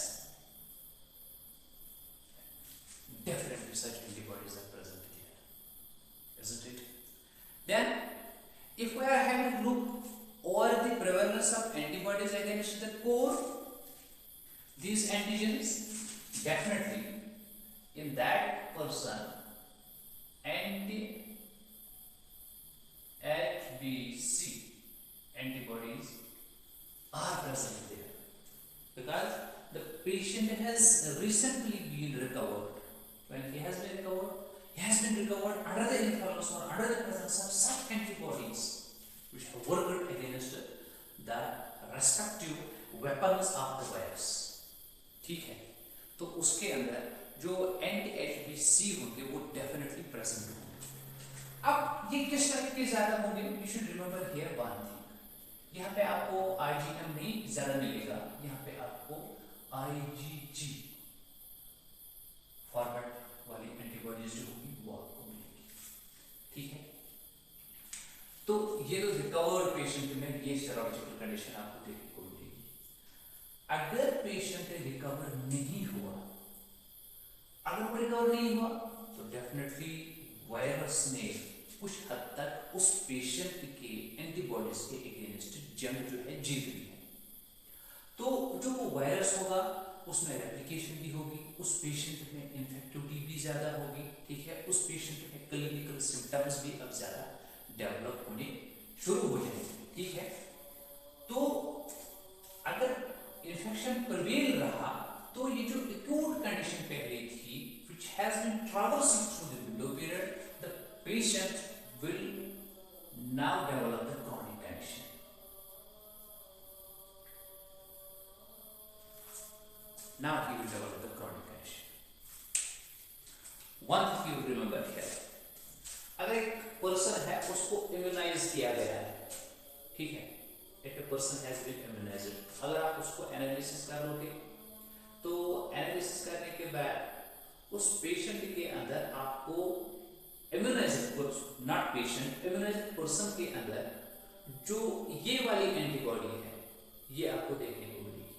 definitely such antibodies are present here, isn't it? Then, if we are having look over the prevalence of antibodies against the core, these antigens, definitely in that person anti-HBC antibodies are present there because the patient has recently been recovered. When he has been recovered under the influence or under the presence of such antibodies which have worked against the respective weapons of the virus. ठीक है, तो उसके अंदर जो anti-HBC होंगे वो definitely present होंगे. अब ये किस तरह के ज्यादा होंगे? You should remember here one thing. यहाँ पे आपको IgM नहीं ज्यादा मिलेगा, यहाँ पे आपको IgG फॉरवर्ड वाली एंटीबॉडीज जो होगी वो आपको मिलेगी. ठीक है, तो ये तो रिकवर्ड पेशेंट में ये सेरोलॉजिकल कंडीशन आपको देखने को मिलेगी. अगर पेशेंट रिकवर नहीं हुआ, तो डेफिनेटली वायरस ने कुछ हद तक उस पेशेंट के एंटीबॉडीज के अगेंस्ट जंग जो है जीत ली है. तो जो वो वायरस होगा उसमें रेप्लिकेशन भी होगी, उस पेशेंट में इन्फेक्टिविटी भी ज्यादा होगी. ठीक है, उस पेशेंट में क्लिनिकल सिम्टम्स भी अब ज्यादा डेवलप होने शुरू हो जाएंगे. ठीक है, तो अगर इन्फेक्शन प्रिवेल रहा तो ये जो एक्यूट कंडीशन पहले थी which has been traversing through the window period, the patient will now develop the chronic condition. Now he will develop the chronic condition. One thing you remember here, अगर एक person है उसको immunise किया गया है, ठीक है, if a person has been immunized, अगर आप उसको एनालिसिस कर लोगे तो एनालिसिस करने के बाद उस पेशेंट के अंदर आपको immunised, not patient, immunised person के अंदर जो ये वाली एंटीबॉडी है ये आपको देखने को मिलेगी.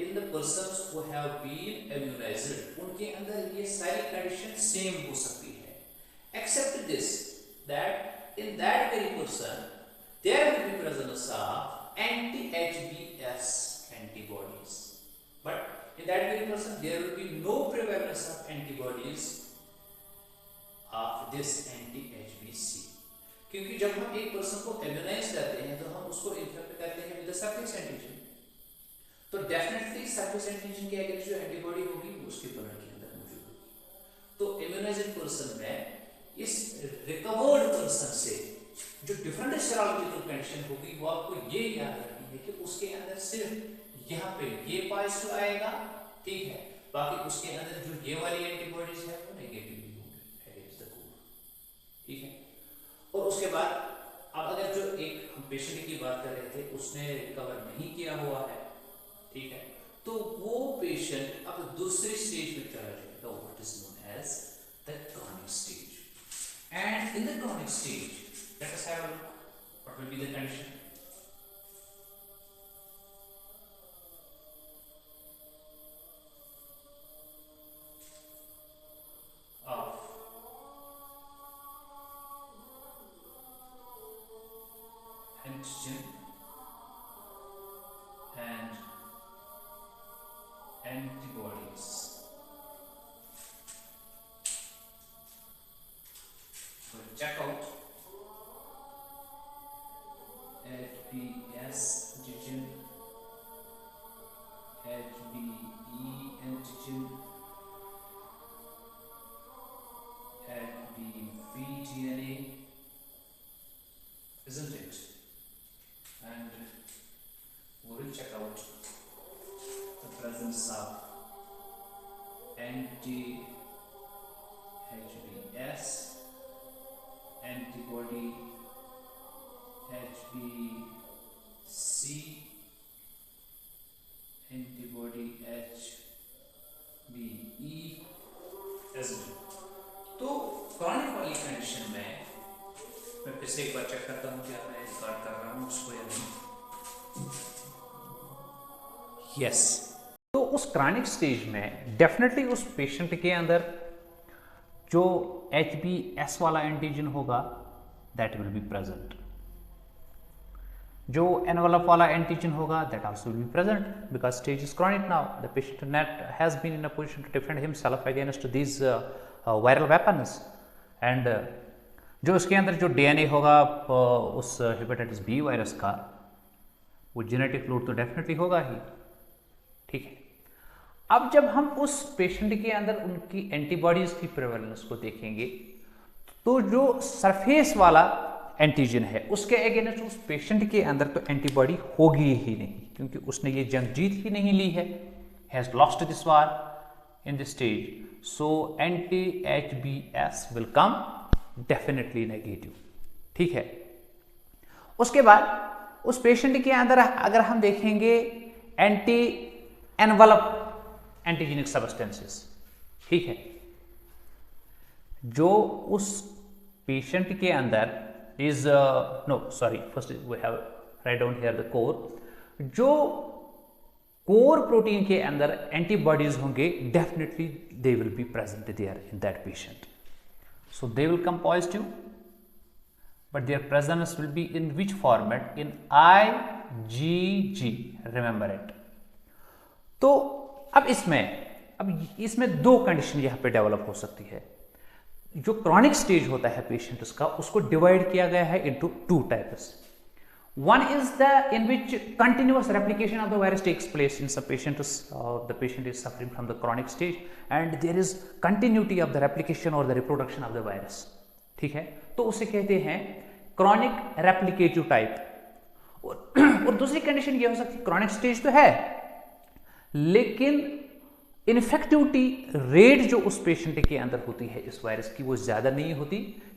In the persons who have been immunised उनके अंदर ये सारी कंडीशन सेम हो सकती है, except this that in that very person there will be presence of anti-HBs antibodies, but in that very person there will be no prevalence of antibodies of this anti-HBC. क्योंकि जब हम एक person को immunise करते हैं तो हम उसको इन्फेक्ट करते हैं विद सरफेस एंटीजन, तो डेफिनेटली सरफेस एंटीजन के अगेंस्ट जो एंटीबॉडी होगी वो उसके ब्लड के अंदर मौजूद होगी। तो इम्यूनाइज्ड पर्सन में इस रिकवर्ड पर्सन से जो डिफरेंट सेरोलॉजिकल कंडीशन होगी वो आपको ये याद रखनी है कि उसके अंदर सिर्फ यहाँ पे ये पॉजिटिव आएगा, ठीक है, बाकी उसके अंदर जो ये वाली एंटीबॉडीज है वो नेगेटिव होंगी अगेंस्ट द कोर, ठीक है। और उसके बाद अब अगर जो एक हम पेशेंट की बात कर रहे थे उसने रिकवर नहीं किया हुआ है, ठीक है, तो वो पेशेंट अब दूसरी स्टेज पे चला जाएगा, what is known as the chronic stage. And in the chronic stage let us have a look what will be the condition of antigen and antibodies. So check out HBs antigen, HBe antigen, HBV DNA, isn't it? And we will check out the presence of anti-HBs, antibody HBC, antibody HBE as well. तो chronic वाली condition में मैं फिर से एक बार check करता हूँ क्या मैं रिकॉर्ड कर रहा हूँ उसको या नहीं। यस, तो उस क्रॉनिक स्टेज में डेफिनेटली उस पेशेंट के अंदर जो HBS वाला एंटीजन होगा दैट विल बी प्रेजेंट, जो एनवेलप वाला एंटीजन होगा that also will be present because stage is chronic now, the patient not has been in a position to defend himself against these viral weapons. And जो उसके अंदर जो DNA होगा उस hepatitis B virus का, वो genetic load तो definitely होगा ही, ठीक है। अब जब हम उस पेशेंट के अंदर उनकी एंटीबॉडीज की प्रेवलेंस को देखेंगे तो जो सरफेस वाला एंटीजन है उसके अगेंस्ट उस पेशेंट के अंदर तो एंटीबॉडी होगी ही नहीं, क्योंकि उसने ये जंग जीत ही नहीं ली है, has lost this war in this stage, so anti-HBs will come definitely negative, ठीक है। उसके बाद उस पेशेंट के अंदर अगर हम देखेंगे एंटी एनवलप एंटीजेनिक सब्सटेंसेस, ठीक है, जो उस पेशेंट के अंदर is no sorry first we have write down here the core, जो कोर प्रोटीन के अंदर एंटीबॉडीज होंगे definitely they will be present there in that patient, so they will come positive but their presence will be in which format, in IgG, remember it। तो अब इसमें दो condition यहाँ पे डेवलप हो सकती है। जो क्रॉनिक स्टेज होता है पेशेंट का उसको डिवाइड किया गया है into two types. One is the in which continuous replication of the virus takes place in some patients, the patient is suffering from the chronic stage and there is continuity of the replication और the reproduction of the virus, ठीक है, तो उसे कहते हैं chronic replicative type. और दूसरी condition ये हो सकती है क्रॉनिक स्टेज तो है लेकिन इन्फेक्टिविटी रेट जो उस पेशेंट के अंदर होती है इस वायरस की वो ज़्यादा नहीं होती,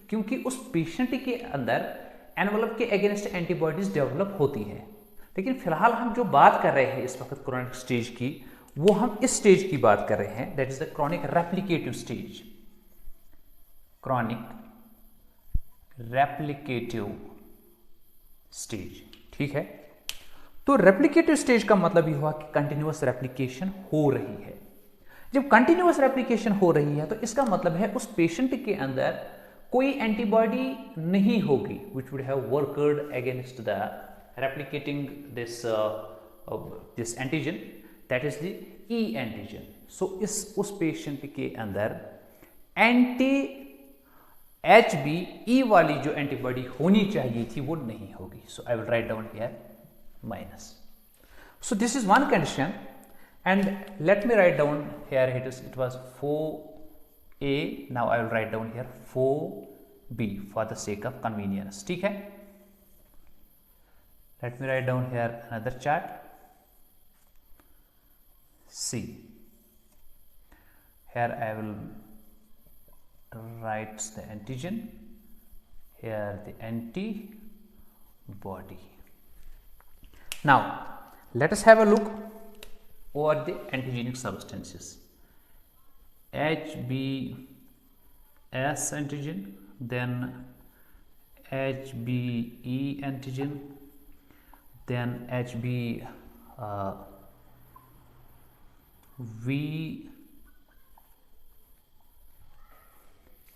क्योंकि उस पेशेंट के अंदर एनवेलप के अगेंस्ट एंटीबॉडीज डेवलप होती है। लेकिन फिलहाल हम जो बात कर रहे हैं इस वक्त क्रॉनिक स्टेज की, वो हम इस स्टेज की बात कर रहे हैं, that is the chronic replicative stage, chronic replicative stage, ठीक है। तो रेप्लिकेटिव स्टेज का मतलब ये हुआ कि कंटिन्यूअस रेप्लिकेशन हो रही है। जब कंटिन्यूअस रेप्लिकेशन हो रही है तो इसका मतलब है उस पेशेंट के अंदर कोई एंटीबॉडी नहीं होगी which would have worked against the replicating this antigen, that is the E antigen। so उस पेशेंट के अंदर एंटी HBE वाली जो एंटीबॉडी होनी चाहिए थी वो नहीं होगी. So I will write down here minus. So this is one condition, and let me write down here it was 4A. Now I will write down here 4B for the sake of convenience. ठीक है. Let me write down here another chart. See, here I will write the antigen, here the antibody. Now let us have a look over the antigenic substances. HBS antigen, then HBE antigen, then HBV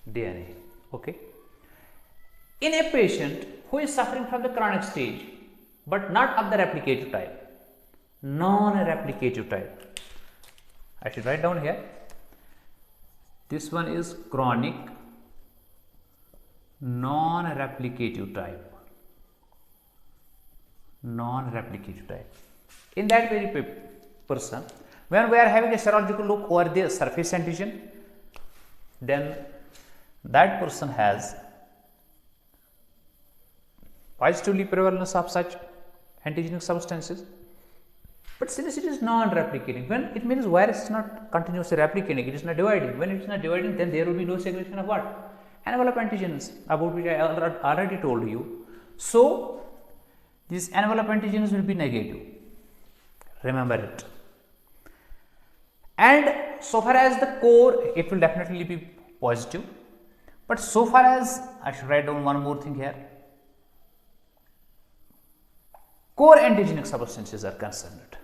DNA. Okay. In a patient who is suffering from the chronic stage but not of the replicative type, non-replicative type, I should write down here. This one is chronic non-replicative type. Non-replicative type. In that very person, when we are having a serological look over the surface antigen, then that person has positively prevalence of such antigenic substances. But since it is non-replicating, when it means virus is not continuously replicating, it is not dividing. When it is not dividing, then there will be no segregation of what? Envelope antigens, about which I already told you. So these envelope antigens will be negative. Remember it. And so far as the core, it will definitely be positive. But so far as, I should write down one more thing here, core antigenic substances are concerned.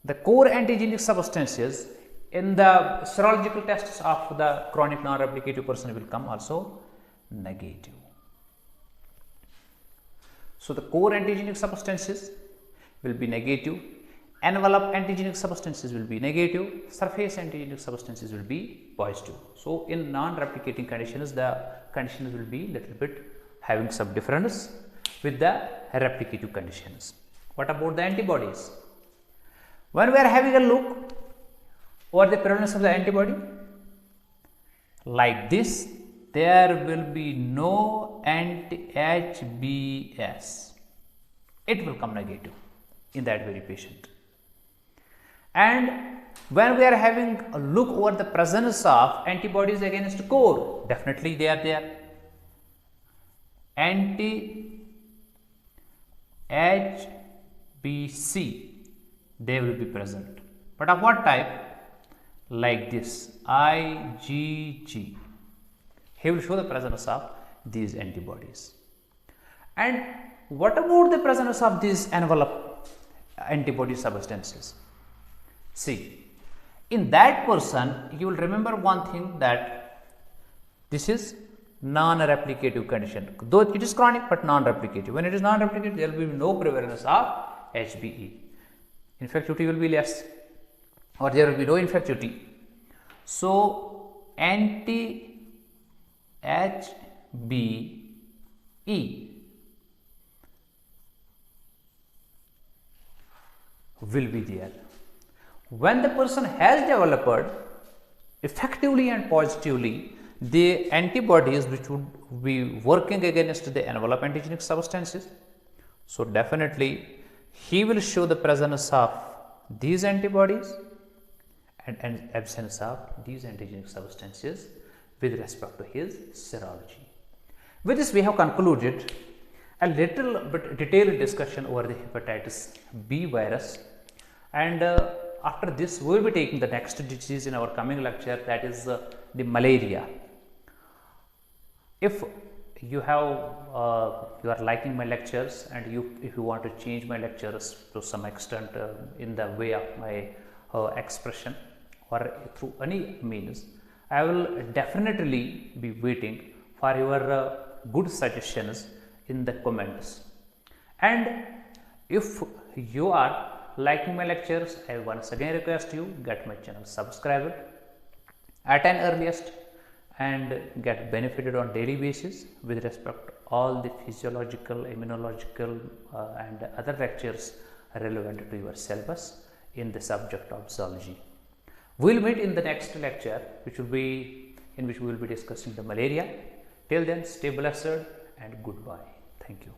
The core antigenic substances in the serological tests of the chronic non-replicative person will come also negative. So the core antigenic substances will be negative, envelope antigenic substances will be negative, surface antigenic substances will be positive. So in non-replicating conditions, the conditions will be little bit having some difference with the replicative conditions. What about the antibodies? When we are having a look over the prevalence of the antibody, like this, there will be no anti-HBS. It will come negative in that very patient. And when we are having a look over the presence of antibodies against core, definitely they are there. Anti-HBC, they will be present. But of what type? Like this, IgG. He will show the presence of these antibodies. And what about the presence of these envelope antibody substances? See, in that person, you will remember one thing, that this is non-replicative condition. Though it is chronic but non-replicative. When it is non-replicative, there will be no prevalence of HBE. Infectivity will be less, or there will be no infectivity. So anti-HBE will be there. When the person has developed effectively and positively the antibodies which would be working against the envelope antigenic substances, so definitely he will show the presence of these antibodies and absence of these antigenic substances with respect to his serology. With this, we have concluded a little bit detailed discussion over the hepatitis B virus, and after this we will be taking the next disease in our coming lecture, that is the malaria. If you have you are liking my lectures, and if you want to change my lectures to some extent in the way of my expression or through any means, I will definitely be waiting for your good suggestions in the comments. And if you are liking my lectures, I once again request you get my channel subscribed at an earliest, and get benefited on daily basis with respect to all the physiological, immunological and other lectures relevant to your syllabus in the subject of zoology. We will meet in the next lecture, in which we will be discussing the malaria. Till then, stay blessed and goodbye. Thank you.